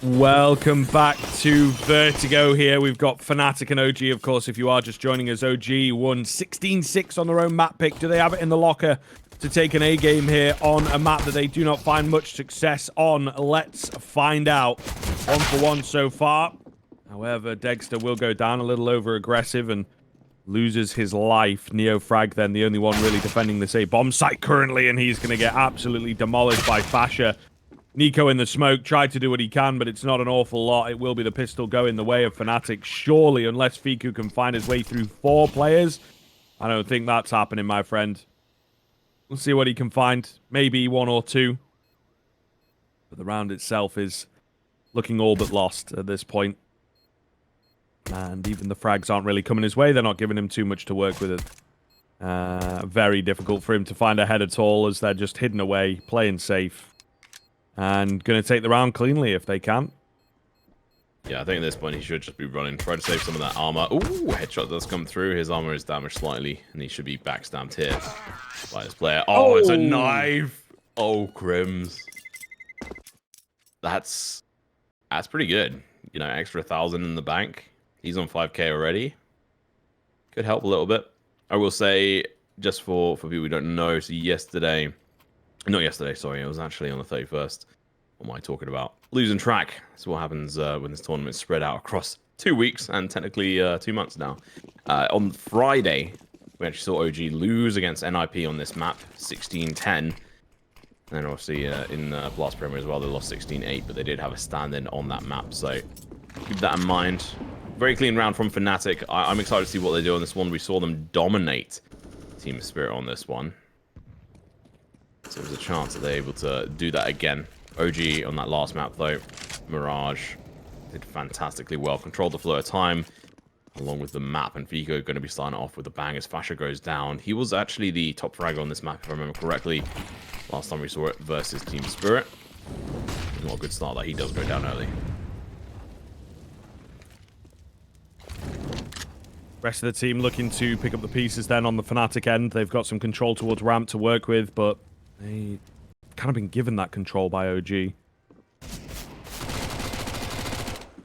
Welcome back to Vertigo here. We've got fnatic and OG, of course, if you are just joining us. OG won 16-6 on their own map pick. Do they have it in the locker to take an A game here on a map that they do not find much success on? Let's find out. 1-for-1 so far. However, Dexter will go down a little over aggressive and loses his life. NEOFRAG then the only one really defending this A bomb site currently, and he's going to get absolutely demolished by Fasher. niko in the smoke, tried to do what he can, but it's not an awful lot. It will be the pistol going the way of fnatic, surely, unless Fiku can find his way through 4 players. I don't think that's happening, my friend. We'll see what he can find. Maybe 1 or 2. But the round itself is looking all but lost at this point. And even the frags aren't really coming his way. They're not giving him too much to work with it. Very difficult for him to find a head at all, as they're just hidden away, playing safe. And going to take the round cleanly if they can. Yeah, I think at this point he should just be running, try to save some of that armor. Ooh, headshot does come through. His armor is damaged slightly, and he should be backstabbed here by his player. Oh, it's a knife! Oh, KRIMZ. That's pretty good. You know, extra 1,000 in the bank. He's on 5k already. Could help a little bit. I will say, just for people who don't know, so not yesterday, sorry, it was actually on the 31st. What am I talking about? Losing track. That's what happens when this tournament's spread out across 2 weeks and technically 2 months now. On Friday, we actually saw OG lose against NIP on this map, 16-10. And then obviously in Blast Premier as well, they lost 16-8, but they did have a stand-in on that map, so keep that in mind. Very clean round from fnatic. I'm excited to see what they do on this one. We saw them dominate Team Spirit on this one. So there's a chance that they're able to do that again. OG on that last map, though, Mirage, did fantastically well. Controlled the flow of time, along with the map. And Vertigo going to be starting off with a bang as Fasher goes down. He was actually the top fragger on this map, if I remember correctly. Last time we saw it versus Team Spirit. Not a good start that he does go down early. Rest of the team looking to pick up the pieces then on the fnatic end. They've got some control towards ramp to work with, but they kind of been given that control by OG.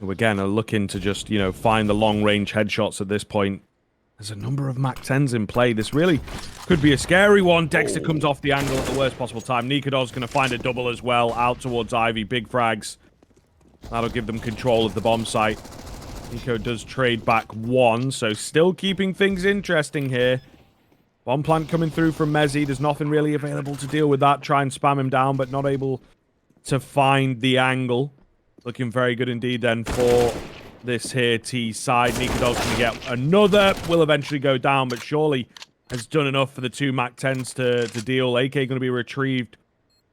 Who again are looking to just, you know, find the long-range headshots at this point. There's a number of MAC-10s in play. This really could be a scary one. Dexter comes off the angle at the worst possible time. nicoodoz going to find a double as well, out towards Ivy. Big frags. That'll give them control of the bomb site. niko does trade back 1, so still keeping things interesting here. Bomb plant coming through from Mezzy. There's nothing really available to deal with that. Try and spam him down, but not able to find the angle. Looking very good indeed then for this here T side. nicoodoz going to get another. Will eventually go down, but surely has done enough for the 2 MAC-10s to deal. AK going to be retrieved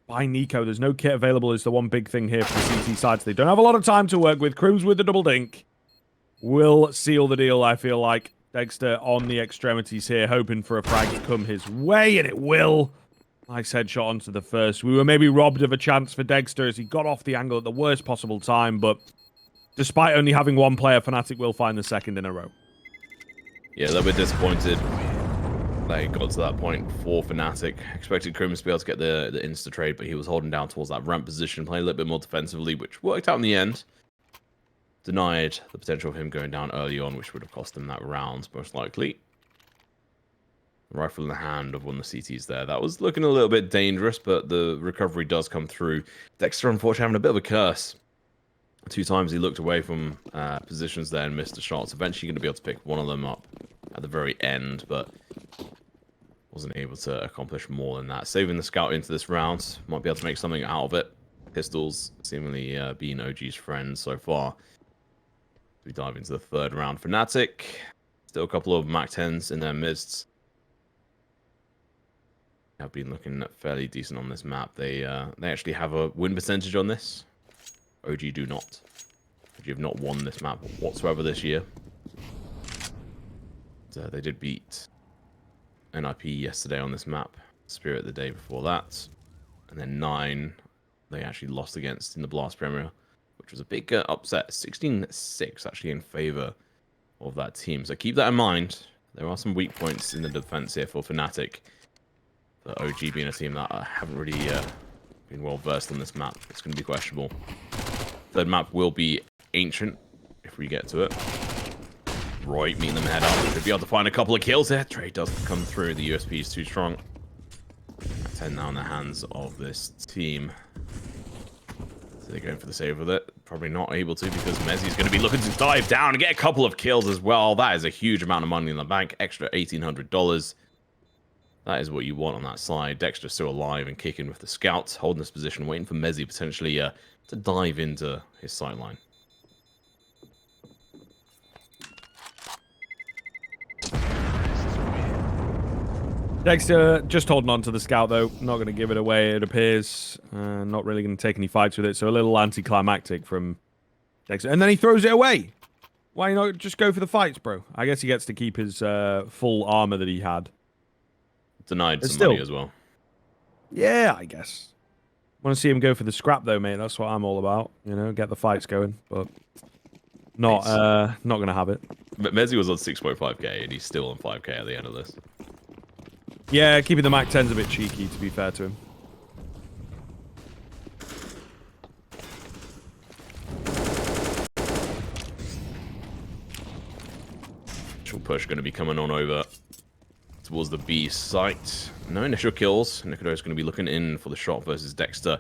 by niko. There's no kit available is the one big thing here for the CT side. So they don't have a lot of time to work with. KRIMZ with the double dink will seal the deal, I feel like. Dexter on the extremities here, hoping for a frag to come his way, and it will. Nice headshot onto the first. We were maybe robbed of a chance for Dexter as he got off the angle at the worst possible time, but despite only having 1 player, fnatic will find the second in a row. Yeah, a little bit disappointed that it got to that point for fnatic. Expected KRIMZ to be able to get the insta-trade, but he was holding down towards that ramp position, playing a little bit more defensively, which worked out in the end. Denied the potential of him going down early on, which would have cost him that round, most likely. Rifle in the hand of one of the CTs there. That was looking a little bit dangerous, but the recovery does come through. Dexter, unfortunately, having a bit of a curse. 2 times he looked away from positions there and missed the shots. Eventually going to be able to pick one of them up at the very end, but wasn't able to accomplish more than that. Saving the scout into this round. Might be able to make something out of it. Pistols seemingly being OG's friend so far. We dive into the 3rd round. fnatic, still a couple of MAC-10s in their midst. Have been looking fairly decent on this map. They actually have a win percentage on this. OG do not. OG have not won this map whatsoever this year. So they did beat NIP yesterday on this map. Spirit the day before that. And then 9 they actually lost against in the Blast Premier, which was a big upset. 16-6 actually in favor of that team. So keep that in mind. There are some weak points in the defense here for fnatic. The OG being a team that haven't really been well versed on this map. It's going to be questionable. Third map will be Ancient, if we get to it. Roy meeting them head up. Should be able to find a couple of kills there. Trade doesn't come through. The USP is too strong. 10 now in the hands of this team. So they're going for the save with it. Probably not able to because Mezzi's going to be looking to dive down and get a couple of kills as well. That is a huge amount of money in the bank. Extra $1,800. That is what you want on that side. Dexter still alive and kicking with the scouts, holding this position, waiting for Mezzi potentially to dive into his sightline. Dexter just holding on to the scout, though. Not going to give it away, it appears. Not really going to take any fights with it. So a little anticlimactic from Dexter. And then he throws it away. Why not just go for the fights, bro? I guess he gets to keep his full armor that he had. Denied some money as well. Yeah, I guess. Want to see him go for the scrap, though, mate. That's what I'm all about. You know, get the fights going. But not going to have it. But Mezzi was on 6.5k, and he's still on 5k at the end of this. Yeah, keeping the Mac 10's a bit cheeky, to be fair to him. Initial push going to be coming on over towards the B site. No initial kills. nicoodoz is going to be looking in for the shot versus Dexter.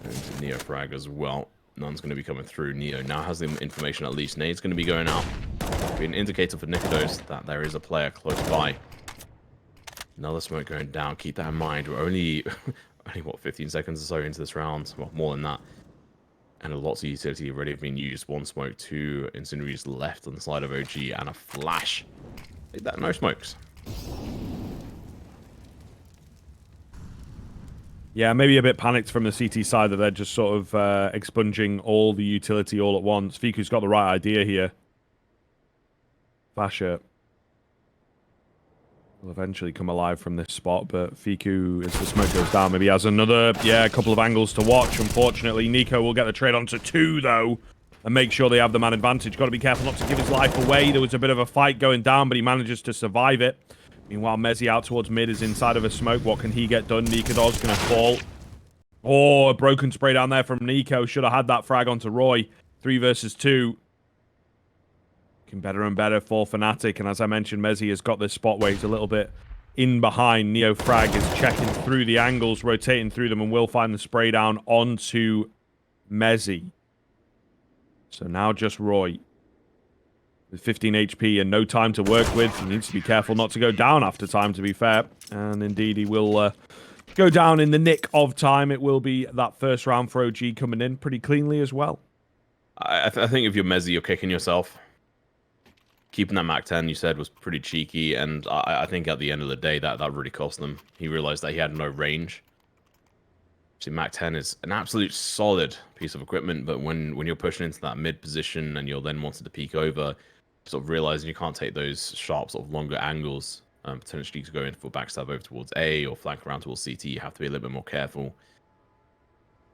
And NEOFRAG as well. None's going to be coming through. Neo now has the information at least. Nade's going to be going out. Be an indicator for nicoodoz that there is a player close by. Another smoke going down. Keep that in mind. We're only, what, 15 seconds or so into this round. Well, more than that. And lots of utility already have been used. One smoke, two incendiaries left on the side of OG, and a flash. Take that, no smokes. Yeah, maybe a bit panicked from the CT side that they're just sort of expunging all the utility all at once. Fiku's got the right idea here. Fasher will eventually come alive from this spot, but Fiku, as the smoke goes down, maybe has another, a couple of angles to watch. Unfortunately, niko will get the trade onto 2, though, and make sure they have the man advantage. Got to be careful not to give his life away. There was a bit of a fight going down, but he manages to survive it. Meanwhile, Mezzi out towards mid is inside of a smoke. What can he get done? nicoodoz going to fall. Oh, a broken spray down there from niko. Should have had that frag onto Roy. 3 versus 2. Looking better and better for fnatic, and as I mentioned, Mezzi has got this spot where he's a little bit in behind. NEOFRAG is checking through the angles, rotating through them, and will find the spray down onto Mezzi. So now just Roy with 15 HP and no time to work with. He needs to be careful not to go down after time, to be fair. And indeed, he will go down in the nick of time. It will be that first round for OG coming in pretty cleanly as well. I think if you're Mezzi, you're kicking yourself. Keeping that Mac 10, you said, was pretty cheeky, and I think at the end of the day, that really cost them. He realized that he had no range. See, Mac 10 is an absolute solid piece of equipment, but when you're pushing into that mid position and you're then wanting to peek over, sort of realizing you can't take those sharp, sort of longer angles, potentially to go in for backstab over towards A or flank around towards CT, you have to be a little bit more careful.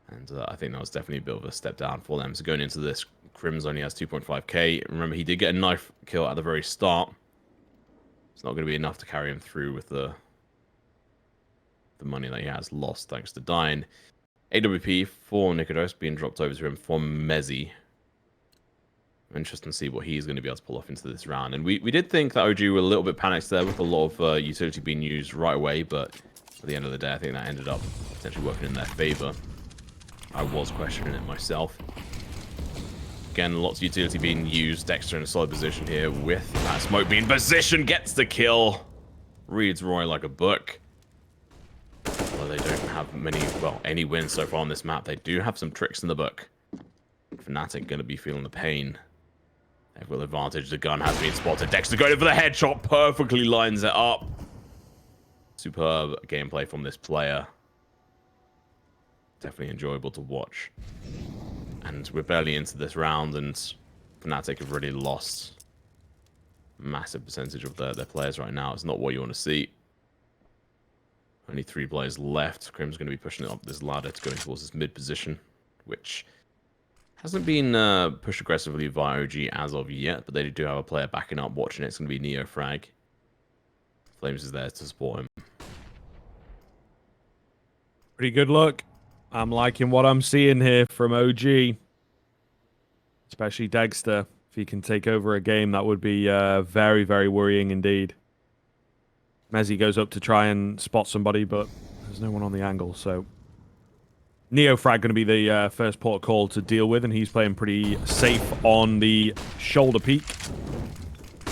And I think that was definitely a bit of a step down for them. So going into this, KRIMZ only has 2.5k. Remember, he did get a knife kill at the very start. It's not going to be enough to carry him through with the money that he has lost thanks to dying. AWP for nicoodoz being dropped over to him from Mezzi. Interesting to see what he's going to be able to pull off into this round. And we did think that OG were a little bit panicked there with a lot of utility being used right away, but at the end of the day, I think that ended up potentially working in their favor. I was questioning it myself. Again, lots of utility being used. Dexter in a solid position here with that smoke being positioned. Gets the kill. Reads Roy like a book. Well, they don't have many, well, any wins so far on this map. They do have some tricks in the book. fnatic going to be feeling the pain. They've got the advantage. The gun has been spotted. Dexter going for the headshot. Perfectly lines it up. Superb gameplay from this player. Definitely enjoyable to watch. And we're barely into this round, and fnatic have really lost a massive percentage of their players right now. It's not what you want to see. Only 3 players left. KRIMZ going to be pushing it up this ladder to go in towards this mid position, which hasn't been pushed aggressively via OG as of yet, but they do have a player backing up, watching it. It's going to be NEOFRAG. Flames is there to support him. Pretty good look. I'm liking what I'm seeing here from OG. Especially Dexter. If he can take over a game, that would be very, very worrying indeed. Mezzi goes up to try and spot somebody, but there's no one on the angle, so... NEOFRAG going to be the first port call to deal with, and he's playing pretty safe on the shoulder peak.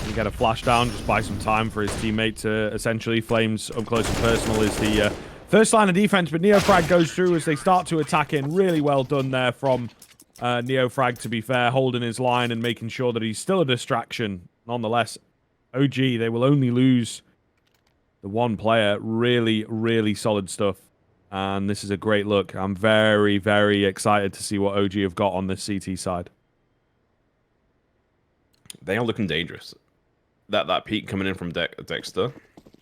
You get a flash down, just buy some time for his teammate to essentially. Flames up close and personal is the first line of defense, but NEOFRAG goes through as they start to attack in. Really well done there from NEOFRAG, to be fair, holding his line and making sure that he's still a distraction. Nonetheless, OG, they will only lose the one player. Really, really solid stuff. And this is a great look. I'm very, very excited to see what OG have got on this CT side. They are looking dangerous. That peak coming in from Dexter,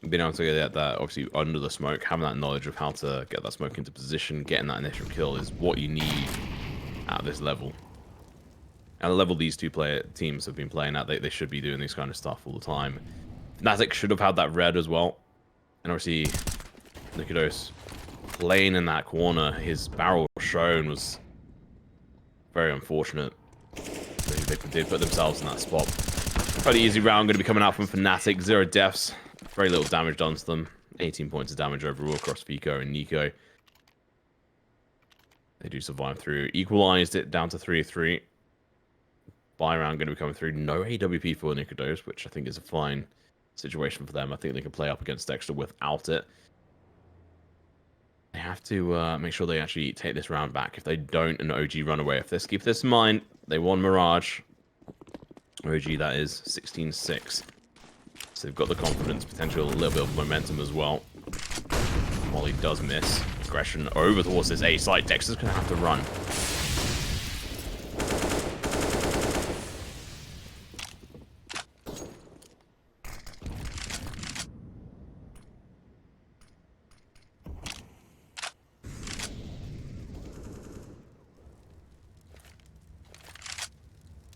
being able to get that obviously under the smoke, having that knowledge of how to get that smoke into position, getting that initial kill is what you need at this level. At the level these two teams have been playing at, they should be doing this kind of stuff all the time. fnatic should have had that red as well. And obviously, nicoodoz playing in that corner, his barrel shown was very unfortunate. They did put themselves in that spot. Pretty easy round going to be coming out from fnatic. 0 deaths, very little damage done to them. 18 points of damage overall across Fico and niko. They do survive through. Equalized it down to 3-3. Buy round going to be coming through. No AWP for nicoodoz, which I think is a fine situation for them. I think they can play up against Dexter without it. They have to make sure they actually take this round back. If they don't, and OG run away. If they keep this in mind, they won Mirage. OG, that is 16-6. So they've got the confidence, potential, a little bit of momentum as well. Molly does miss. Aggression over towards this A site. Dexter's going to have to run.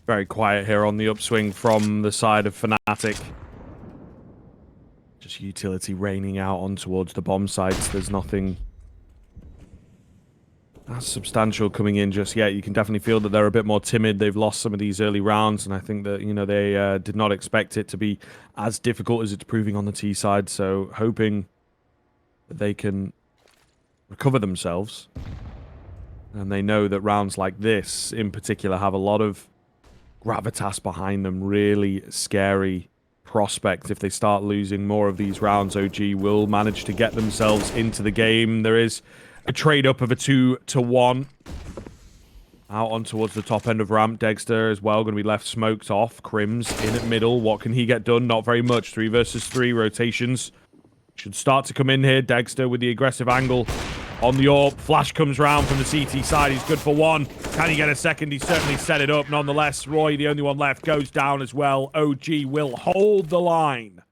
Very quiet here on the upswing from the side of fnatic. Just utility raining out on towards the bomb sites. There's nothing that's substantial coming in just yet. You can definitely feel that they're a bit more timid. They've lost some of these early rounds, and I think that, you know, they did not expect it to be as difficult as it's proving on the T side. So hoping that they can recover themselves. And they know that rounds like this in particular have a lot of gravitas behind them. Really scary prospect. If they start losing more of these rounds, OG will manage to get themselves into the game. There is a trade up of a 2-1 out on towards the top end of ramp. Dexter as well going to be left smoked off. KRIMZ in at middle. What can he get done? Not very much. 3 versus 3 rotations should start to come in here. Dexter with the aggressive angle on the AWP. Flash comes round from the CT side. He's good for 1. Can he get a second? He certainly set it up. Nonetheless, Roy, the only one left, goes down as well. OG will hold the line.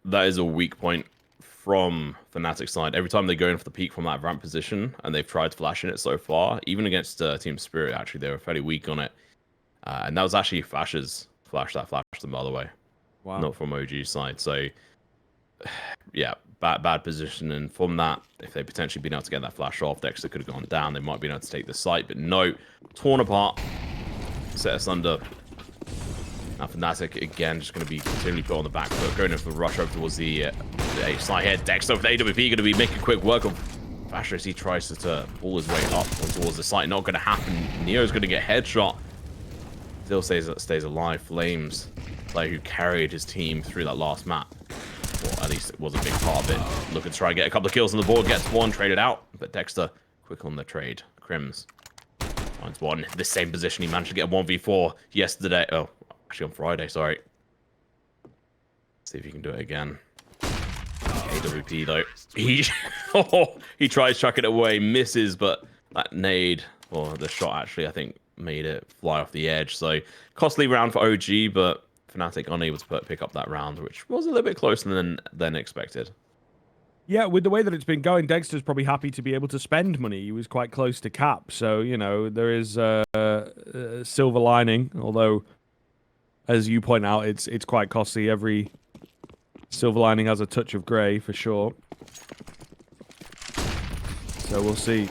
That is a weak point from fnatic's side. Every time they go in for the peak from that ramp position, and they've tried flashing it so far, even against Team Spirit, actually, they were fairly weak on it. And that was actually Flash's flash that flashed them, by the way. Wow. Not from OG's side. So, yeah, bad position. And from that, if they potentially been able to get that flash off, Dexter could have gone down. They might have been able to take the site, but no. Torn apart. Set us under. Now fnatic, again, just going to be continually put on the back foot, going in for the rush over towards the A side here. Dexter with the AWP going to be making quick work of Fasher as he tries to pull his way up towards the site. Not going to happen. Neo's going to get headshot. Still stays alive. Flames, player who carried his team through that last map. Or at least it was a big part of it. Looking to try and get a couple of kills on the board. Gets 1, traded out. But Dexter, quick on the trade. KRIMZ finds 1. The same position. He managed to get a 1v4 yesterday. Oh, actually on Friday, sorry. See if he can do it again. AWP though. He tries chucking it away, misses, but that nade, or the shot actually, I think, made it fly off the edge. So costly round for OG, but fnatic unable to pick up that round, which was a little bit closer than expected. Yeah, with the way that it's been going, Dexter's probably happy to be able to spend money. He was quite close to cap, so, you know, there is a silver lining, although, as you point out, it's quite costly. Every silver lining has a touch of grey, for sure. So we'll see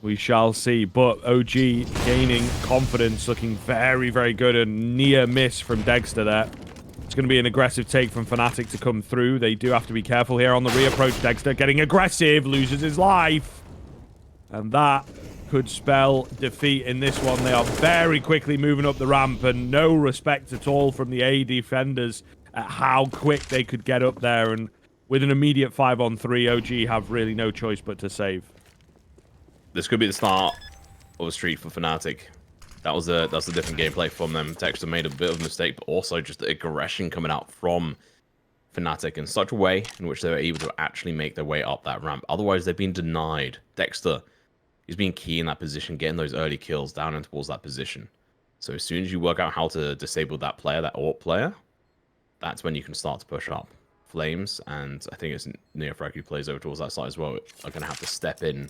We shall see. But OG gaining confidence, looking very, very good. A near miss from Dexter there. It's going to be an aggressive take from fnatic to come through. They do have to be careful here on the reapproach. Dexter getting aggressive, loses his life. And that could spell defeat in this one. They are very quickly moving up the ramp, and no respect at all from the A defenders at how quick they could get up there. And with an immediate 5-on-3, OG have really no choice but to save. This could be the start of a streak for fnatic. That's a different gameplay from them. Dexter made a bit of a mistake, but also just the aggression coming out from fnatic in such a way in which they were able to actually make their way up that ramp. Otherwise, they've been denied. Dexter is being key in that position, getting those early kills down and towards that position. So as soon as you work out how to disable that player, that AWP player, that's when you can start to push up. Flames, and I think it's NEOFRAG who plays over towards that side as well, are going to have to step in.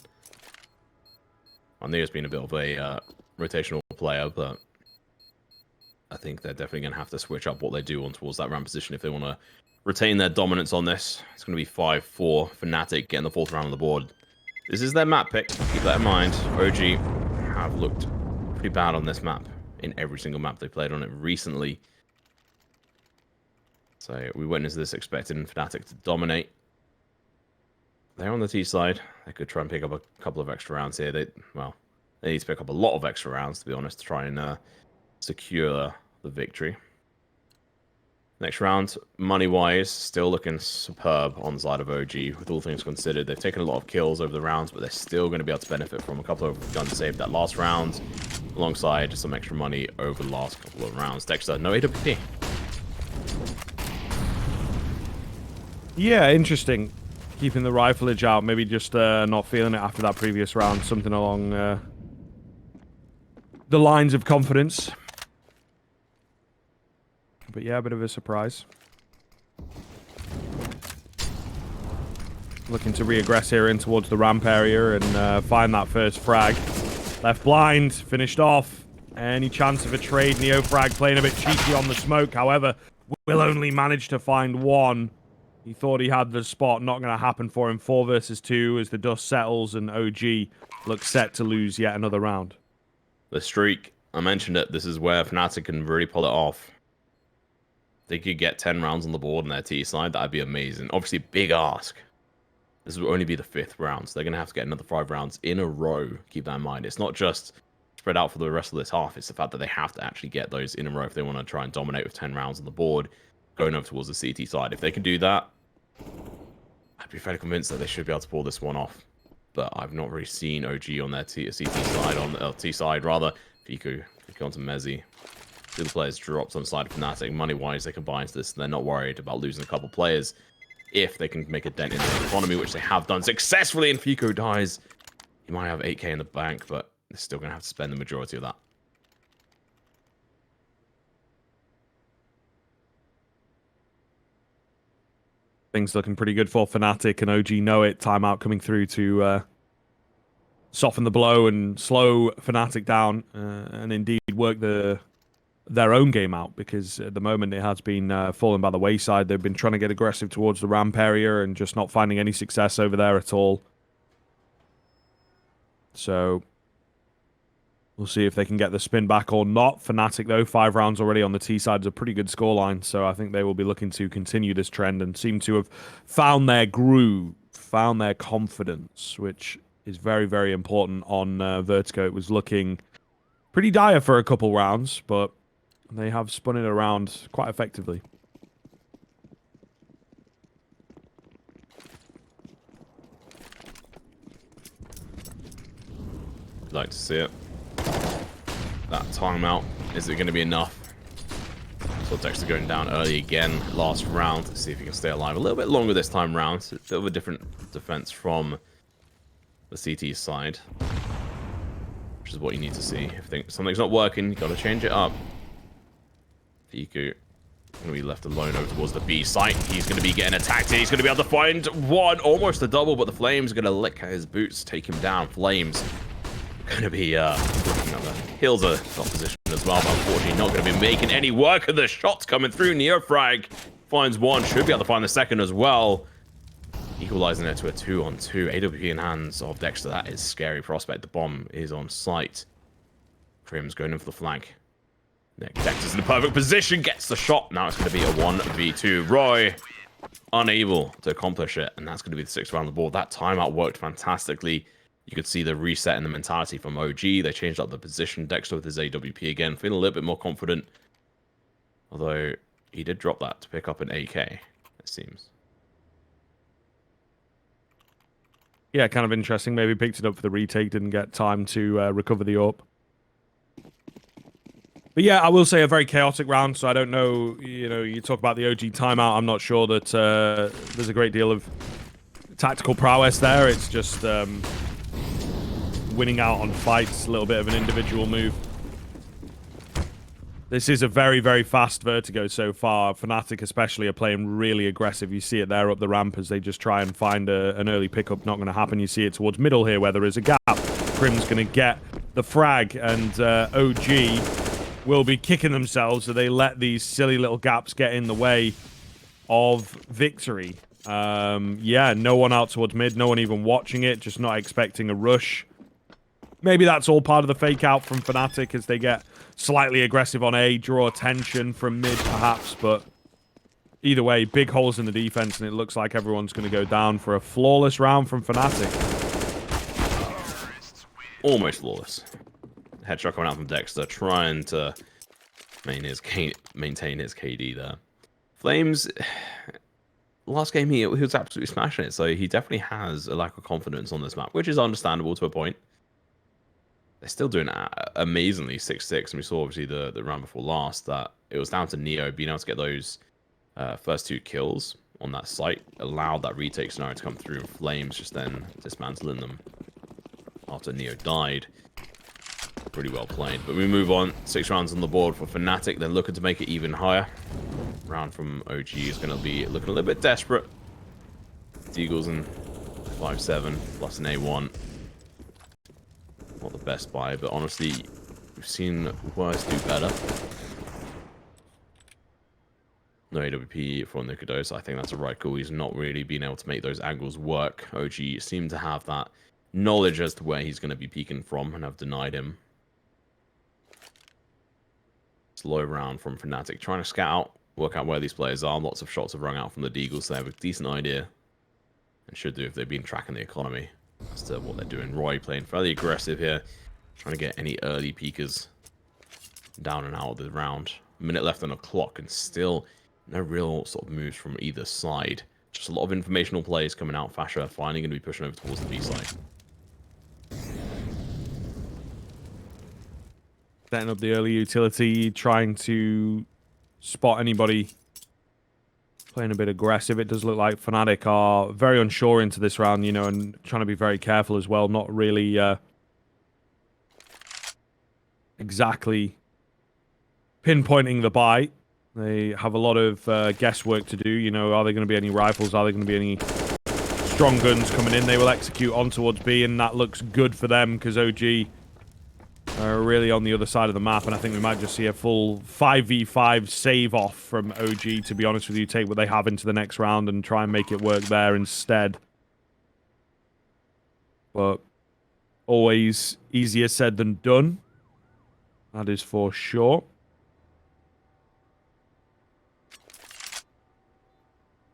Well, Neo's been a bit of a rotational player, but I think they're definitely going to have to switch up what they do on towards that ramp position if they want to retain their dominance on this. It's going to be 5-4 fnatic getting the 4th round on the board. This is their map pick. Keep that in mind. OG have looked pretty bad on this map in every single map they played on it recently. So we went into this expecting fnatic to dominate. They're on the T side. They could try and pick up a couple of extra rounds here. They need to pick up a lot of extra rounds, to be honest, to try and secure the victory. Next round, money-wise, still looking superb on the side of OG, with all things considered. They've taken a lot of kills over the rounds, but they're still going to be able to benefit from a couple of guns saved that last round, alongside some extra money over the last couple of rounds. Dexter, no AWP. Yeah, interesting. Keeping the rifleage out, maybe just not feeling it after that previous round. Something along the lines of confidence. But yeah, a bit of a surprise. Looking to re-aggress here in towards the ramp area and find that first frag. Left blind, finished off. Any chance of a trade? NEOFRAG playing a bit cheeky on the smoke. However, will only manage to find one. He thought he had the spot. Not going to happen for him. 4 versus 2 as the dust settles and OG looks set to lose yet another round. The streak, I mentioned it. This is where fnatic can really pull it off. They could get 10 rounds on the board on their T side. That'd be amazing. Obviously, big ask. This will only be the 5th round, so they're going to have to get another 5 rounds in a row. Keep that in mind. It's not just spread out for the rest of this half. It's the fact that they have to actually get those in a row if they want to try and dominate with 10 rounds on the board, going over towards the CT side. If they can do that, I'd be fairly convinced that they should be able to pull this one off. But I've not really seen OG on their CT side, on the T side rather. Fiku onto Mezzi. Two players dropped on the side of fnatic. Money-wise, they combine to this, and they're not worried about losing a couple players if they can make a dent in the economy, which they have done successfully. And Fiku dies. He might have 8k in the bank, but they're still going to have to spend the majority of that. Things looking pretty good for fnatic, and OG know it. Timeout coming through to soften the blow and slow fnatic down, and indeed work their own game out, because at the moment it has been falling by the wayside. They've been trying to get aggressive towards the ramp area and just not finding any success over there at all. So we'll see if they can get the spin back or not. fnatic, though, 5 rounds already on the T side is a pretty good scoreline, so I think they will be looking to continue this trend and seem to have found their groove, found their confidence, which is very, very important on Vertigo. It was looking pretty dire for a couple rounds, but they have spun it around quite effectively. Like to see it. That timeout, is it going to be enough? So Dexter going down early again last round. Let's see if he can stay alive a little bit longer this time round. It's a bit of a different defense from the CT side, which is what you need to see. If something's not working, you got to change it up. Fiku going to be left alone over towards the B site. He's going to be getting attacked here. He's going to be able to find one, almost a double, but the Flames are going to lick his boots, take him down. Flames going to be looking at the hills of opposition as well, but unfortunately not going to be making any work of the shots coming through. NEOFRAG finds one, should be able to find the second as well. equalizing it to a 2-on-2. AWP in hands of Dexter. That is scary prospect. The bomb is on site. KRIMZ going in for the flank. Dexter's in the perfect position, gets the shot. Now it's going to be a 1v2. Roy unable to accomplish it, and that's going to be the 6th round on the board. That timeout worked fantastically. You could see the reset in the mentality from OG. They changed up the position. Dexter with his AWP again, feeling a little bit more confident. Although he did drop that to pick up an AK, it seems. Yeah, kind of interesting. Maybe picked it up for the retake, didn't get time to recover the AWP. But yeah, I will say a very chaotic round, so I don't know, you know, you talk about the OG timeout, I'm not sure that there's a great deal of tactical prowess there. It's just winning out on fights, a little bit of an individual move. This is a very, very fast Vertigo so far. fnatic especially are playing really aggressive. You see it there up the ramp as they just try and find an early pickup. Not going to happen. You see it towards middle here where there is a gap. KRIMZ going to get the frag, and OG will be kicking themselves so they let these silly little gaps get in the way of victory. Yeah, no one out towards mid, no one even watching it, just not expecting a rush. Maybe that's all part of the fake out from fnatic as they get slightly aggressive on A, draw attention from mid perhaps, but either way, big holes in the defense, and it looks like everyone's going to go down for a flawless round from fnatic. Almost flawless. Headshot coming out from Dexter, trying to maintain his KD there. Flames, last game he was absolutely smashing it, so he definitely has a lack of confidence on this map, which is understandable to a point. They're still doing amazingly 6-6, and we saw obviously the round before last that it was down to Neo being able to get those first 2 kills on that site, allowed that retake scenario to come through, and Flames just then dismantling them after Neo died. Pretty well played, but we move on. 6 rounds on the board for fnatic. They're looking to make it even higher. Round from OG is going to be looking a little bit desperate. Deagles and 5-7 plus an A1. Not the best buy, but honestly, we've seen worse do better. No AWP for nicoodoz. I think that's a right call. He's not really been able to make those angles work. OG seem to have that knowledge as to where he's going to be peeking from and have denied him. Slow round from fnatic, trying to scout out, work out where these players are. Lots of shots have rung out from the Deagles. They have a decent idea, and should do if they've been tracking the economy as to what they're doing. Roy playing fairly aggressive here, trying to get any early peekers down and out of the round. A minute left on the clock, and still no real sort of moves from either side. Just a lot of informational plays coming out. Fasher finally going to be pushing over towards the B side. Setting up the early utility, trying to spot anybody playing a bit aggressive. It does look like fnatic are very unsure into this round, you know, and trying to be very careful as well, not really exactly pinpointing the buy. They have a lot of guesswork to do, you know. Are there going to be any rifles? Are there going to be any strong guns coming in? They will execute on towards B, and that looks good for them because OG are really on the other side of the map, and I think we might just see a full 5v5 save off from OG, to be honest with you. Take what they have into the next round and try and make it work there instead. But always easier said than done. That is for sure.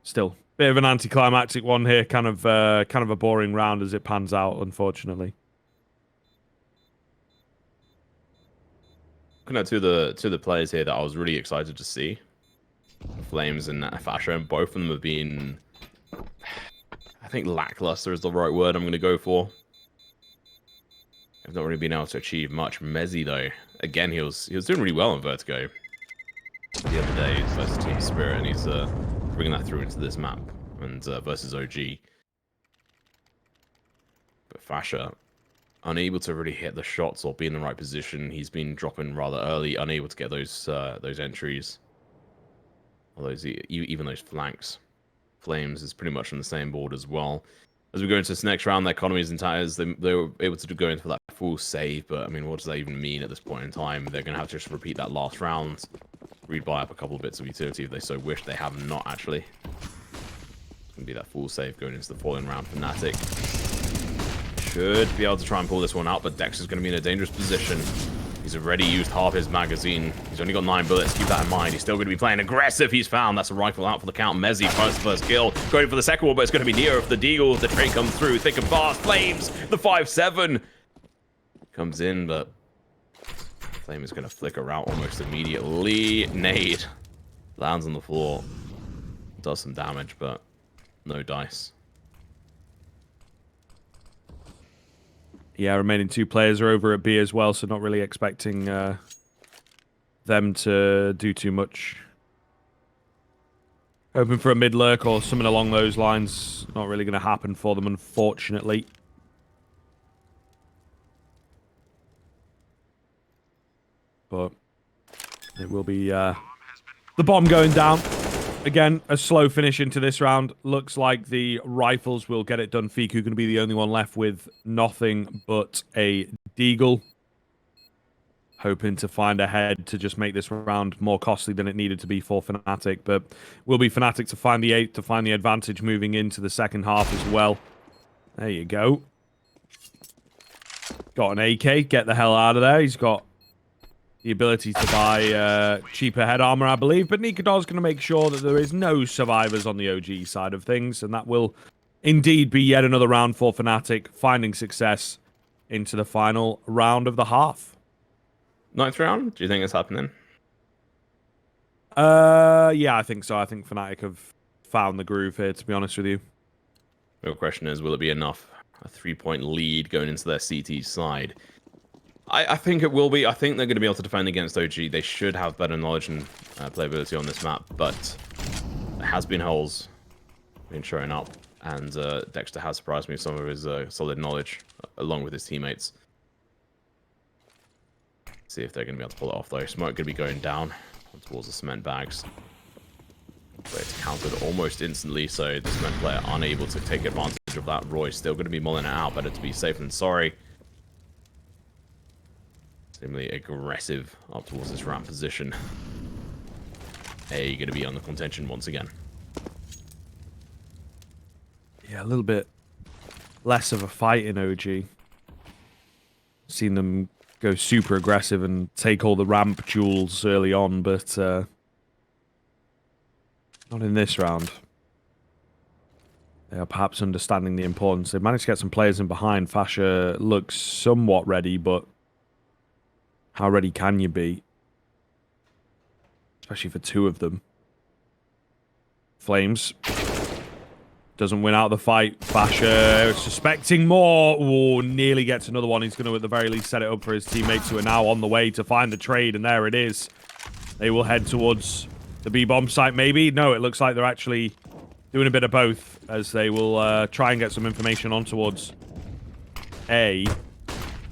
Still, bit of an anticlimactic one here. Kind of a boring round as it pans out, unfortunately. Looking at two of the players here that I was really excited to see, Flames and Fasher, and both of them have been, I think lackluster is the right word I'm going to go for. I've not really been able to achieve much. Mezzy though, again he was doing really well on Vertigo the other day versus Team Spirit, and he's bringing that through into this map and versus OG. But Fasher, unable to really hit the shots or be in the right position. He's been dropping rather early, unable to get those entries. Or those, even those flanks. Flames is pretty much on the same board as well. As we go into this next round, their economies and tires, they were able to go into that full save, but I mean, what does that even mean at this point in time? They're going to have to just repeat that last round, rebuy up a couple of bits of utility if they so wish. They have not actually. gonna be that full save going into the following round. fnatic should be able to try and pull this one out, but Dex is going to be in a dangerous position. He's already used half his magazine. He's only got 9 bullets. Keep that in mind. He's still going to be playing aggressive. He's found. That's a rifle out for the count. Mezzi finds the first kill. Going for the second one, but it's going to be Neo if the Deagle. The trade comes through. Thick and fast. Flames. The 5-7 comes in, but Flame is going to flicker out almost immediately. Nade lands on the floor. Does some damage, but no dice. Yeah, remaining 2 players are over at B as well, so not really expecting them to do too much. Hoping for a mid lurk or something along those lines. Not really going to happen for them, unfortunately. But it will be the bomb going down. Again, a slow finish into this round. Looks like the rifles will get it done. Fiku going to be the only one left with nothing but a Deagle. Hoping to find a head to just make this round more costly than it needed to be for fnatic. But will be fnatic to find the 8, to find the advantage moving into the second half as well. There you go. Got an AK. Get the hell out of there. He's got the ability to buy cheaper head armor, I believe. But nicoodoz going to make sure that there is no survivors on the OG side of things. And that will indeed be yet another round for fnatic, finding success into the final round of the half. 9th round? Do you think it's happening? Yeah, I think so. I think fnatic have found the groove here, to be honest with you. The real question is, will it be enough? A 3-point lead going into their CT side. I think it will be. I think they're going to be able to defend against OG. They should have better knowledge and playability on this map, but there has been holes been showing up, and Dexter has surprised me with some of his solid knowledge, along with his teammates. See if they're going to be able to pull it off, though. Smoke going to be going down towards the cement bags. But it's countered almost instantly, so the cement player unable to take advantage of that. Roy still going to be mulling it out. Better to be safe than sorry. Extremely aggressive up towards this ramp position. A going to be on the contention once again. Yeah, a little bit less of a fight in OG. Seen them go super aggressive and take all the ramp jewels early on, but not in this round. They are perhaps understanding the importance. They've managed to get some players in behind. Fasher looks somewhat ready, but how ready can you be? Especially for 2 of them. Flames doesn't win out the fight. Fasher suspecting more. Oh, nearly gets another one. He's going to, at the very least, set it up for his teammates who are now on the way to find the trade. And there it is. They will head towards the B-bomb site, maybe. No, it looks like they're actually doing a bit of both, as they will try and get some information on towards A.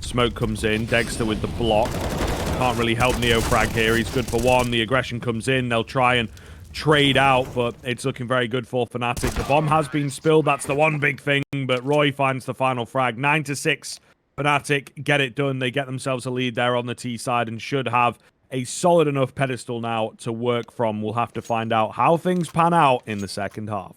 Smoke comes in. Dexter with the block. Can't really help NEOFRAG here. He's good for 1. The aggression comes in. They'll try and trade out, but it's looking very good for fnatic. The bomb has been spilled. That's the one big thing, but Roy finds the final frag. 9-6. fnatic get it done. They get themselves a lead there on the T side and should have a solid enough pedestal now to work from. We'll have to find out how things pan out in the second half.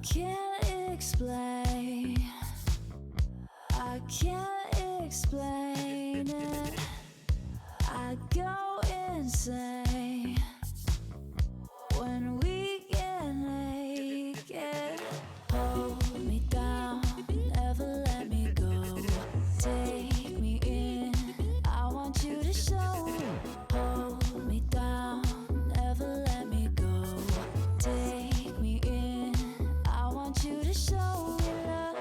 can't explain. I can't explain it. I go insane when we get naked. Hold me down, never let me go. Take me in, I want you to show. Hold me down, never let me go. Take me in, I want you to show me love.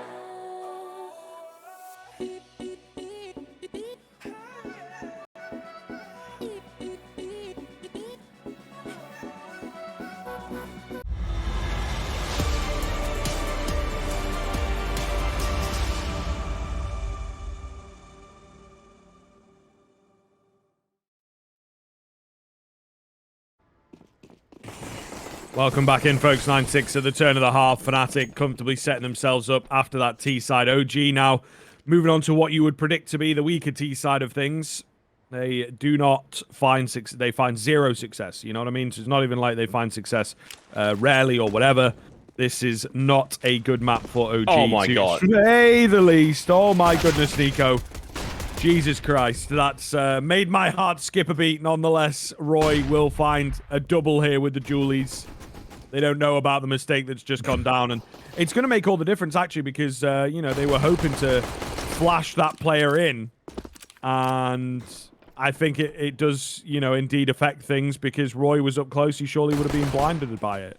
Welcome back in, folks. 9-6 at the turn of the half. fnatic comfortably setting themselves up after that T side. OG now moving on to what you would predict to be the weaker T side of things. They do not find they find zero success. You know what I mean? So it's not even like they find success rarely or whatever. This is not a good map for OG. Oh my god. To say the least. Oh my goodness, Nico. Jesus Christ, that's made my heart skip a beat. Nonetheless, Roy will find a double here with the Julies. They don't know about the mistake that's just gone down, and it's going to make all the difference, actually, because, you know, they were hoping to flash that player in, and I think it does, you know, indeed affect things, because Roy was up close. He surely would have been blinded by it.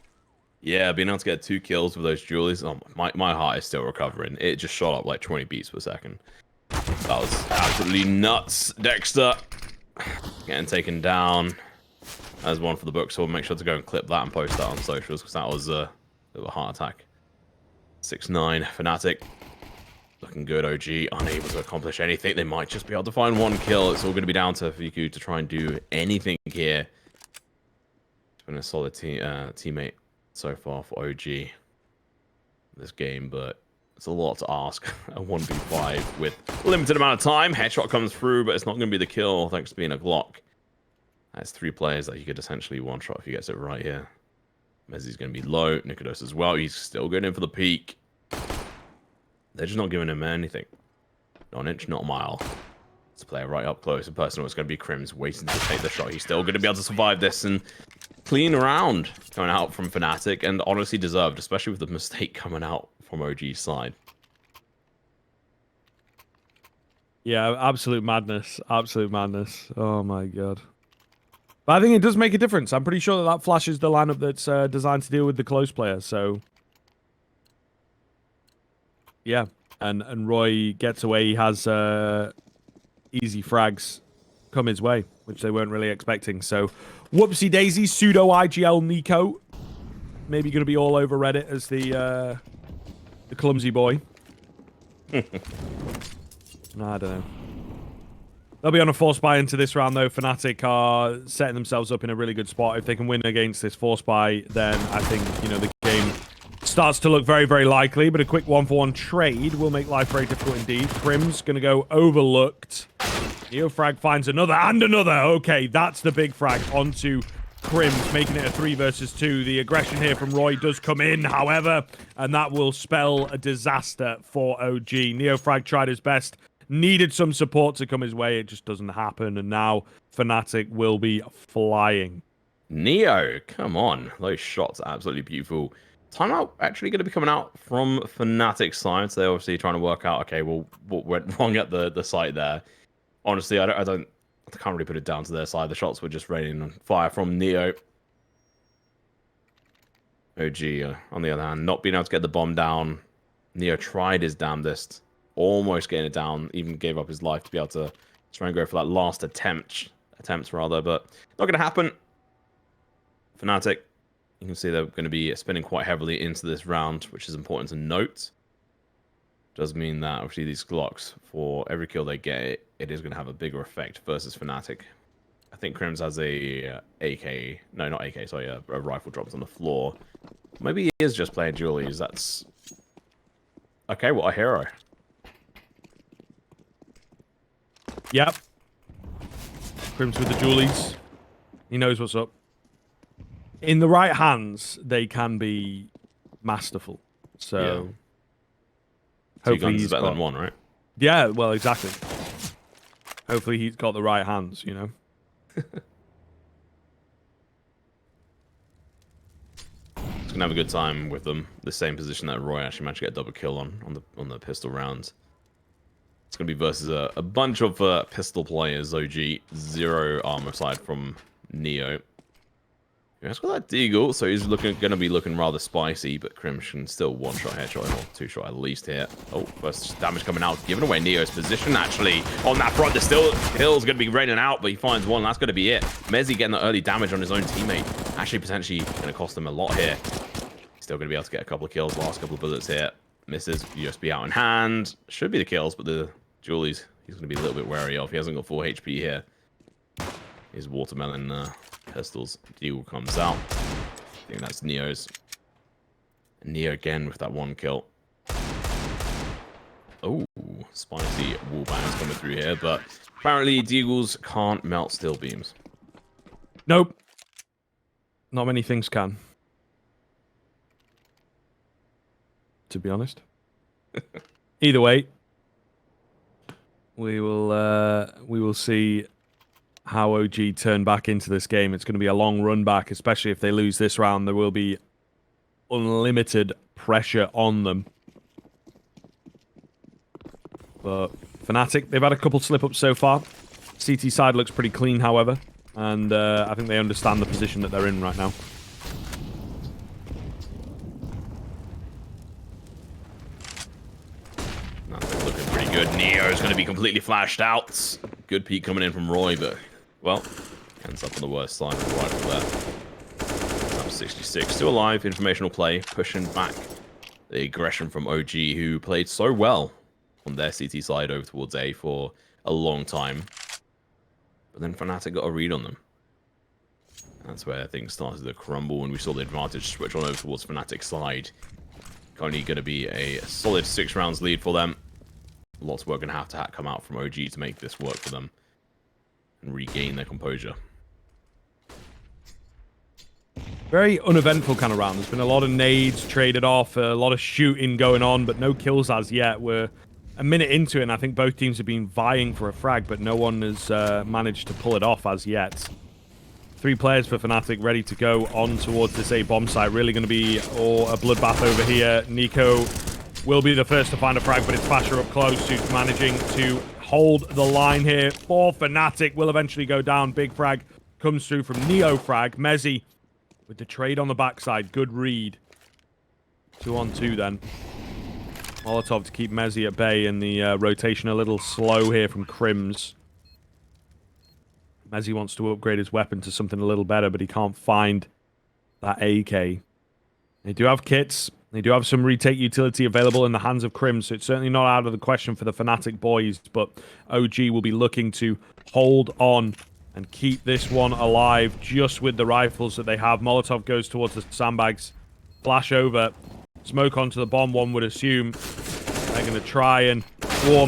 Yeah, being able to get 2 kills with those Julies, oh, my heart is still recovering. It just shot up like 20 beats per second. That was absolutely nuts. Dexter getting taken down. As one for the book, so we'll make sure to go and clip that and post that on socials, because that was a bit of a heart attack. 6-9, fnatic. Looking good, OG. Unable to accomplish anything. They might just be able to find 1 kill. It's all going to be down to Fiku to try and do anything here. It's been a solid teammate so far for OG this game, but it's a lot to ask. A 1v5 with limited amount of time. Headshot comes through, but it's not going to be the kill thanks to being a Glock. That's 3 players that you could essentially one-shot if he gets it right here. Mezzi's going to be low. nicoodoz as well. He's still going in for the peak. They're just not giving him anything. Not an inch, not a mile. It's a player right up close. A person was going to be KRIMZ waiting to take the shot. He's still going to be able to survive this, and clean round coming out from fnatic, and honestly deserved, especially with the mistake coming out from OG's side. Yeah, absolute madness. Absolute madness. Oh my god. But I think it does make a difference. I'm pretty sure that flashes the lineup that's designed to deal with the close player. So, yeah. And Roy gets away. He has easy frags come his way, which they weren't really expecting. So, whoopsie daisy, pseudo IGL niko. Maybe going to be all over Reddit as the clumsy boy. I don't know. They'll be on a force buy into this round, though. fnatic are setting themselves up in a really good spot. If they can win against this force buy, then I think, you know, the game starts to look very, very likely. But a quick 1-for-1 trade will make life very difficult indeed. KRIMZ going to go overlooked. NEOFRAG finds another and another. Okay, that's the big frag onto KRIMZ, making it a 3 versus 2. The aggression here from Roy does come in, however, and that will spell a disaster for OG. NEOFRAG tried his best. Needed some support to come his way. It just doesn't happen. And now fnatic will be flying. Neo, come on. Those shots are absolutely beautiful. Timeout actually going to be coming out from fnatic's side. So they're obviously trying to work out, okay, well, what went wrong at the site there. Honestly, I can't really put it down to their side. The shots were just raining on fire from Neo. OG, on the other hand, not being able to get the bomb down. Neo tried his damnedest. Almost getting it down, even gave up his life to be able to try and go for that last attempts rather, but not going to happen. fnatic, you can see they're going to be spinning quite heavily into this round, which is important to note. Does mean that obviously these Glocks, for every kill they get, it is going to have a bigger effect versus fnatic. I think KRIMZ has a AK, no, not AK, sorry, a rifle drops on the floor. Maybe he is just playing Julies. That's okay. What a hero. Yep. KRIMZ with the Julies. He knows what's up. In the right hands, they can be masterful. So Two hopefully guns he's is better got... than one, right? Yeah, well, exactly. Hopefully he's got the right hands, you know. It's gonna have a good time with them. The same position that Roy actually managed to get a double kill on the pistol rounds. It's gonna be versus a bunch of pistol players. OG 0 armor aside from Neo. He's got that deagle, so he's gonna be looking rather spicy, but KRIMZ can still one-shot, headshot, or two-shot at least here. Oh, first damage coming out, giving away Neo's position, actually. On that front, there's still kills gonna be raining out, but he finds one, that's gonna be it. Mezzy getting the early damage on his own teammate. Actually, potentially gonna cost him a lot here. Still gonna be able to get a couple of kills, last couple of bullets here. Misses, USB out in hand. Should be the kills, but the Julies, he's gonna be a little bit wary of. He hasn't got full HP here. His watermelon pistols. Deagle comes out. I think that's Neo's. Neo again with that one kill. Oh, spicy wall bangs coming through here, but apparently Deagles can't melt steel beams. Nope. Not many things can. To be honest. Either way, we will see how OG turn back into this game. It's going to be a long run back, especially if they lose this round. There will be unlimited pressure on them. But fnatic, they've had a couple slip-ups so far. CT side looks pretty clean, however. And I think they understand the position that they're in right now. That's looking pretty good. Neo is going to be completely flashed out. Good peek coming in from Roy, but, well, ends up on the worst side of the rifle there. Up 66. Still alive. Informational play. Pushing back the aggression from OG, who played so well on their CT side over towards A for a long time. But then fnatic got a read on them. That's where things started to crumble, and we saw the advantage switch on over towards fnatic's side. Only going to be a solid 6 rounds lead for them. Lots of work going to have to come out from OG to make this work for them and regain their composure. Very uneventful kind of round. There's been a lot of nades traded off, a lot of shooting going on, but no kills as yet. We're a minute into it, and I think both teams have been vying for a frag, but no one has managed to pull it off as yet. 3 players for fnatic ready to go on towards this A bomb site. Really going to be a bloodbath over here. Niko will be the first to find a frag, but it's Fasher up close, who's managing to hold the line here for fnatic. Will eventually go down. Big frag comes through from NEOFRAG. Mezzy with the trade on the backside. Good read. 2-on-2 then. Molotov to keep Mezzy at bay, and the rotation a little slow here from KRIMZ. Mezzy wants to upgrade his weapon to something a little better, but he can't find that AK. They do have kits. They do have some retake utility available in the hands of KRIMZ, so it's certainly not out of the question for the fnatic boys, but OG will be looking to hold on and keep this one alive just with the rifles that they have. Molotov goes towards the sandbags. Flash over. Smoke onto the bomb, one would assume. They're going to try and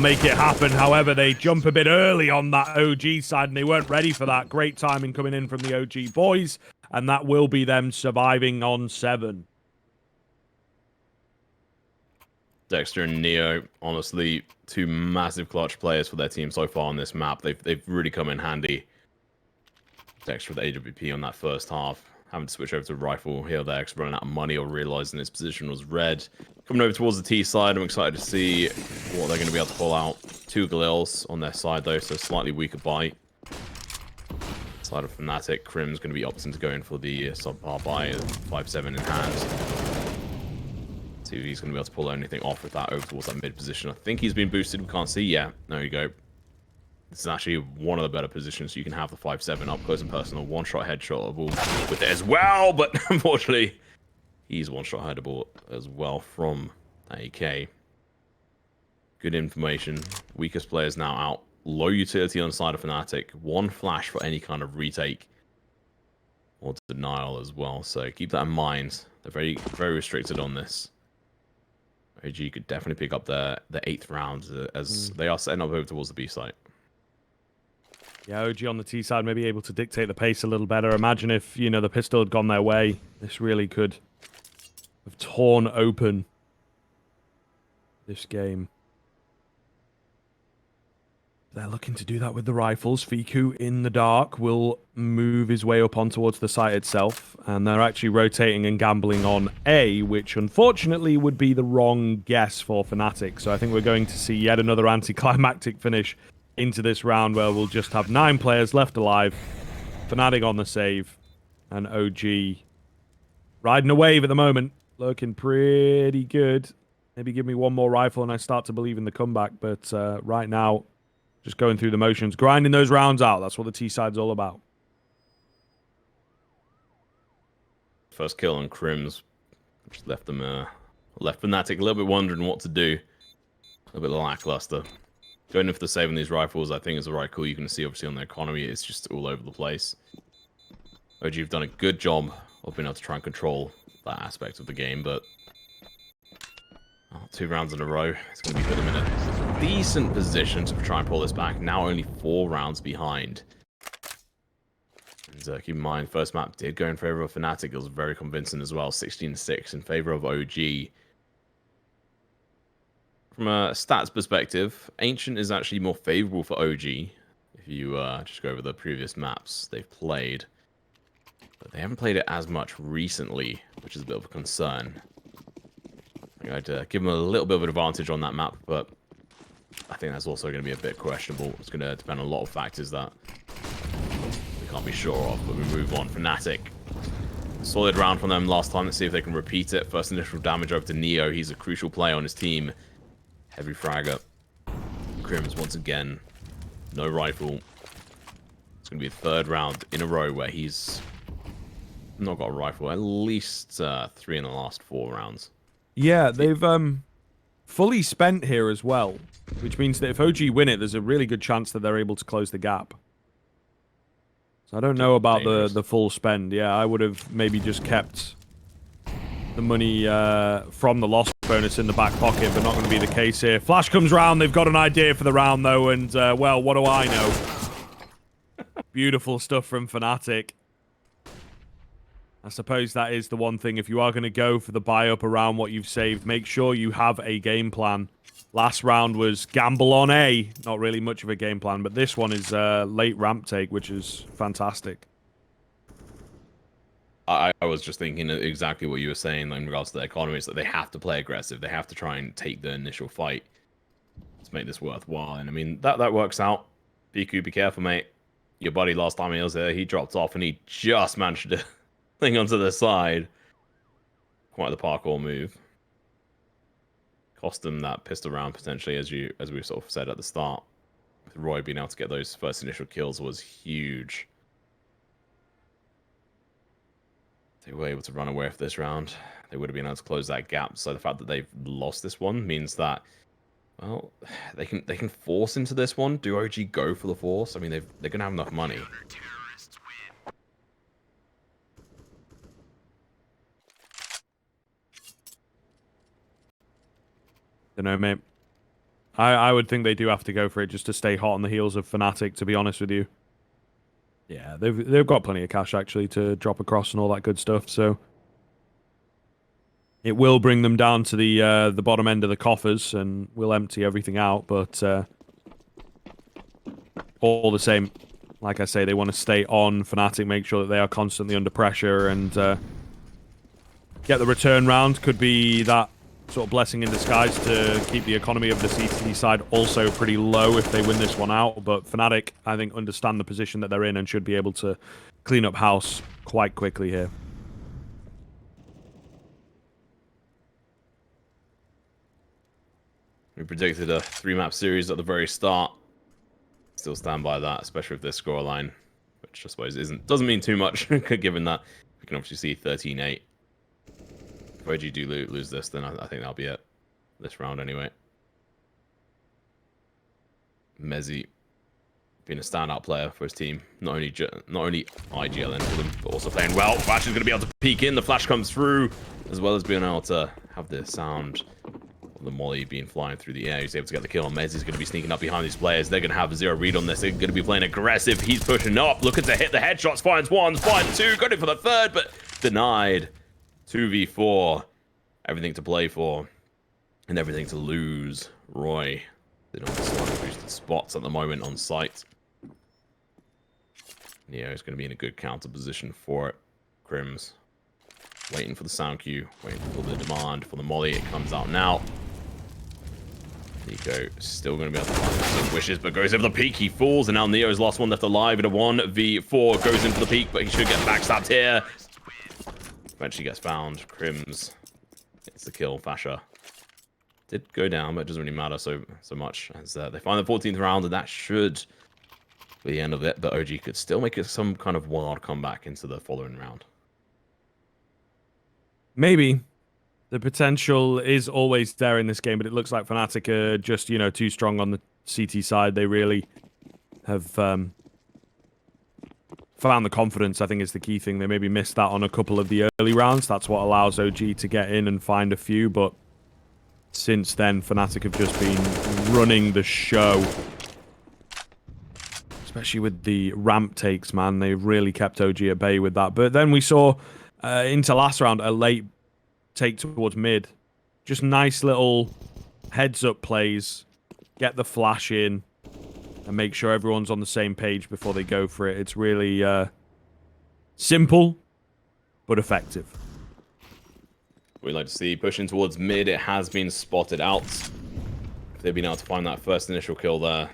make it happen. However, they jump a bit early on that OG side, and they weren't ready for that. Great timing coming in from the OG boys, and that will be them surviving on 7. Dexter and Neo, honestly, 2 massive clutch players for their team so far on this map. They've really come in handy. Dexter with AWP on that first half. Having to switch over to rifle here or there because running out of money or realizing his position was red. Coming over towards the T side, I'm excited to see what they're going to be able to pull out. 2 Galils on their side though, so slightly weaker bite. Side of fnatic, KRIMZ going to be opting to go in for the subpar buy, 5-7 in hand. See if he's going to be able to pull anything off with that over towards that mid position. I think he's been boosted, we can't see. Yeah, there you go. This is actually one of the better positions. You can have the 5-7 up close and personal, one-shot headshotable with it as well, but unfortunately, he's one-shot hideable as well from AK. Good information. Weakest players now out. Low utility on the side of fnatic. 1 flash for any kind of retake or denial as well. So keep that in mind. They're very, very restricted on this. OG could definitely pick up the 8th round as they are setting up over towards the B site. Yeah, OG on the T side may be able to dictate the pace a little better. Imagine if, you know, the pistol had gone their way. This really could have torn open this game. They're looking to do that with the rifles. Fiku in the dark will move his way up on towards the site itself. And they're actually rotating and gambling on A, which unfortunately would be the wrong guess for fnatic. So I think we're going to see yet another anticlimactic finish into this round where we'll just have 9 players left alive. fnatic on the save. And OG riding a wave at the moment. Looking pretty good. Maybe give me one more rifle and I start to believe in the comeback. But right now, just going through the motions, grinding those rounds out. That's what the T-side's all about. First kill on KRIMZ, which left them left fnatic a little bit wondering what to do. A little bit lackluster. Going in for the save on these rifles, I think is the right call. You can see obviously on the economy, it's just all over the place. OG have done a good job of being able to try and control that aspect of the game, but 2 rounds in a row, it's going to be put them in a decent position to try and pull this back. Now only 4 rounds behind. And keep in mind, first map did go in favor of fnatic. It was very convincing as well, 16-6 in favor of OG. From a stats perspective, Ancient is actually more favorable for OG. If you just go over the previous maps they've played. But they haven't played it as much recently, which is a bit of a concern. I'd give them a little bit of an advantage on that map, but I think that's also going to be a bit questionable. It's going to depend on a lot of factors that we can't be sure of, but we move on. fnatic, solid round from them last time. Let's see if they can repeat it. First initial damage over to Neo. He's a crucial player on his team. Heavy fragger. KRIMZ once again. No rifle. It's going to be the 3rd round in a row where he's not got a rifle. At least 3 in the last 4 rounds. Yeah, they've fully spent here as well, which means that if OG win it, there's a really good chance that they're able to close the gap. So I don't know about the full spend. Yeah, I would have maybe just kept the money from the loss bonus in the back pocket, but not going to be the case here. Flash comes round. They've got an idea for the round, though, and, well, what do I know? Beautiful stuff from fnatic. I suppose that is the one thing. If you are going to go for the buy-up around what you've saved, make sure you have a game plan. Last round was gamble on A. Not really much of a game plan, but this one is late ramp take, which is fantastic. I was just thinking exactly what you were saying in regards to the economy. It's that they have to play aggressive. They have to try and take the initial fight to make this worthwhile. And I mean, that works out. Fiku, be careful, mate. Your buddy last time he was there, he dropped off and he just managed to thing onto the side. Quite the parkour move. Cost them that pistol round potentially, as we sort of said at the start. With Roy being able to get those first initial kills was huge. They were able to run away with this round. They would have been able to close that gap. So the fact that they've lost this one means that, well, they can force into this one. Do OG go for the force? I mean, they're gonna have enough money. Don't know, mate. I would think they do have to go for it just to stay hot on the heels of fnatic, to be honest with you. Yeah, they've got plenty of cash actually to drop across and all that good stuff, so it will bring them down to the bottom end of the coffers and we'll empty everything out, but all the same, like I say, they want to stay on fnatic, make sure that they are constantly under pressure and get the return round. Could be that sort of blessing in disguise to keep the economy of the CT side also pretty low if they win this one out. But fnatic, I think, understand the position that they're in and should be able to clean up house quite quickly here. We predicted a 3-map series at the very start. Still stand by that, especially with this scoreline, which I suppose doesn't mean too much, given that we can obviously see 13-8. If OG do lose this, then I think that'll be it. This round, anyway. Mezzi being a standout player for his team. Not only IGLN for them, but also playing well. Flash is going to be able to peek in. The flash comes through, as well as being able to have the sound of the molly being flying through the air. He's able to get the kill on Mezzi's going to be sneaking up behind these players. They're going to have a 0 read on this. They're going to be playing aggressive. He's pushing up, looking to hit the headshots. Finds one, finds two, got it for the 3rd, but denied. 2v4. Everything to play for. and everything to lose. Roy, they don't have slightly boosted spots at the moment on site. Neo is going to be in a good counter position for it. KRIMZ waiting for the sound cue, waiting for the demand for the molly. It comes out now. Niko still going to be able to find some wishes, but goes over the peak. He falls, and now Neo's last one left alive in a 1v4. Goes in for the peak, but he should get backstabbed here. Eventually gets found. KRIMZ gets the kill. Fasha did go down, but it doesn't really matter so much as they find the 14th round, and that should be the end of it. But OG could still make it some kind of wild comeback into the following round. Maybe. The potential is always there in this game, but it looks like fnatic are just, you know, too strong on the CT side. They really have found the confidence, I think, is the key thing. They maybe missed that on a couple of the early rounds. That's what allows OG to get in and find a few, but since then, fnatic have just been running the show. Especially with the ramp takes, man. They've really kept OG at bay with that. But then we saw, into last round, a late take towards mid. Just nice little heads-up plays. Get the flash in. And make sure everyone's on the same page before they go for it. It's really simple, but effective. We'd like to see pushing towards mid. It has been spotted out. If they've been able to find that first initial kill there,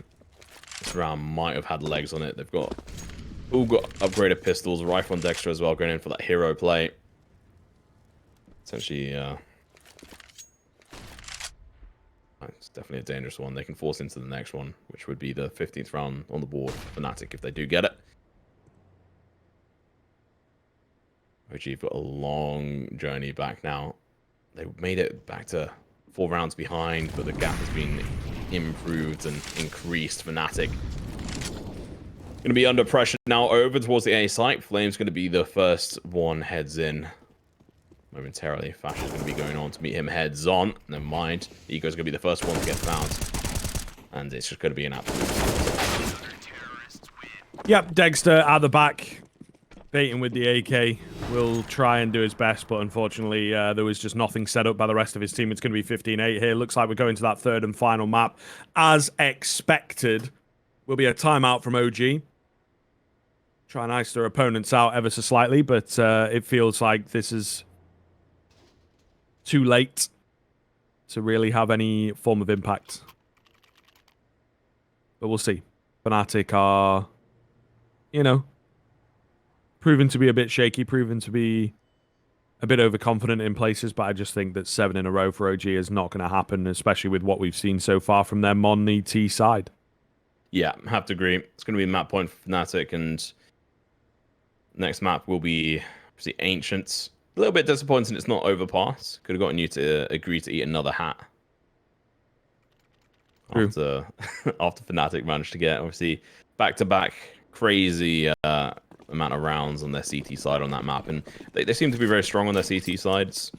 this round might have had legs on it. They've got all got upgraded pistols, rifle on Dexter as well, going in for that hero play. Essentially, it's definitely a dangerous one. They can force into the next one, which would be the 15th round on the board for fnatic if they do get it. OG have got a long journey back now. They made it back to 4 rounds behind, but the gap has been improved and increased. fnatic going to be under pressure now over towards the A site. Flame's going to be the first one heads in momentarily. Fasha's going to be going on to meet him heads on. Never mind. Ego's going to be the first one to get found. And it's just going to be an absolute... Yep, Dexter at the back. Baiting with the AK. Will try and do his best, but unfortunately there was just nothing set up by the rest of his team. It's going to be 15-8 here. Looks like we're going to that third and final map. As expected, will be a timeout from OG. Try and ice their opponents out ever so slightly, but it feels like this is too late to really have any form of impact. But we'll see. fnatic are, you know, proven to be a bit shaky, proven to be a bit overconfident in places, but I just think that 7 in a row for OG is not going to happen, especially with what we've seen so far from them on the T side. Yeah, have to agree. It's going to be a map point for fnatic, and next map will be obviously Ancients. A little bit disappointing it's not Overpass. Could have gotten you to agree to eat another hat. After fnatic managed to get, obviously, back-to-back crazy amount of rounds on their CT side on that map, and they seem to be very strong on their CT sides.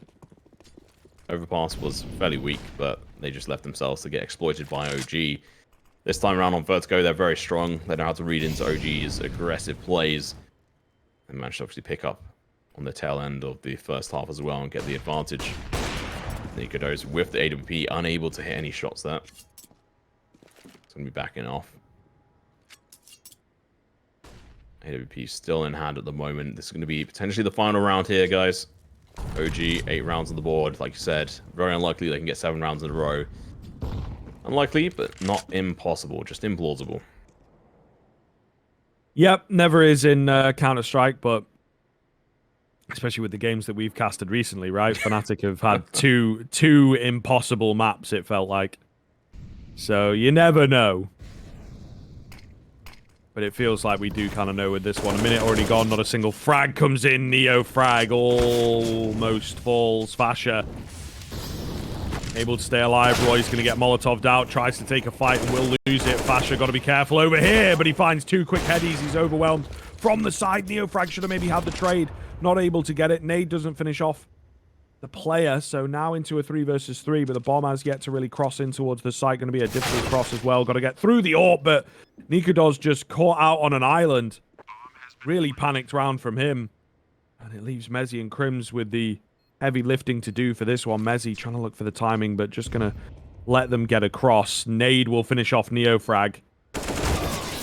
Overpass was fairly weak, but they just left themselves to get exploited by OG. This time around on Vertigo, they're very strong. They know how to read into OG's aggressive plays and managed to obviously pick up on the tail end of the first half as well and get the advantage. nicoodoz with the AWP, unable to hit any shots there. It's going to be backing off. AWP still in hand at the moment. This is going to be potentially the final round here, guys. OG, 8 rounds on the board. Like you said, very unlikely they can get 7 rounds in a row. Unlikely, but not impossible. Just implausible. Yep, never is in Counter-Strike, but especially with the games that we've casted recently, right? fnatic have had two impossible maps, it felt like. So you never know. But it feels like we do kind of know with this one. A minute already gone, not a single frag comes in. NEOFRAG almost falls. Fasha able to stay alive. Roy's going to get Molotov'd out. Tries to take a fight and will lose it. Fasha got to be careful over here, but he finds 2 quick headies. He's overwhelmed from the side. NEOFRAG should have maybe had the trade. Not able to get it. Nade doesn't finish off the player, so now into a 3 versus 3, but the bomb has yet to really cross in towards the site. Going to be a difficult cross as well. Got to get through the AWP, but nicoodoz just caught out on an island. Really panicked round from him. And it leaves Mezzy and KRIMZ with the heavy lifting to do for this one. Mezzi trying to look for the timing, but just going to let them get across. Nade will finish off NEOFRAG.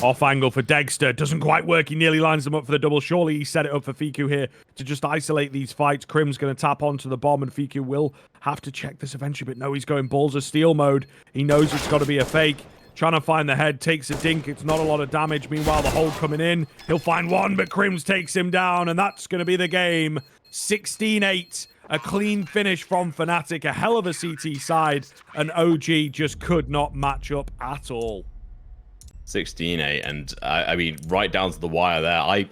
Off angle for Dexter. Doesn't quite work. He nearly lines them up for the double. Surely he set it up for Fiku here to just isolate these fights. KRIMZ going to tap onto the bomb, and Fiku will have to check this eventually. But no, he's going balls of steel mode. He knows it's got to be a fake. Trying to find the head. Takes a dink. It's not a lot of damage. Meanwhile, the hold coming in. He'll find one, but KRIMZ takes him down. And that's going to be the game. 16-8. A clean finish from fnatic. A hell of a CT side. And OG just could not match up at all. 16-8, and I mean, right down to the wire there. I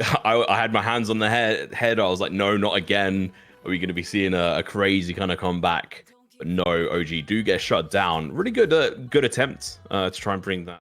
had my hands on the head. I was like, no, not again. Are we going to be seeing a crazy kind of comeback? But no, OG do get shut down. Really good attempt to try and bring that.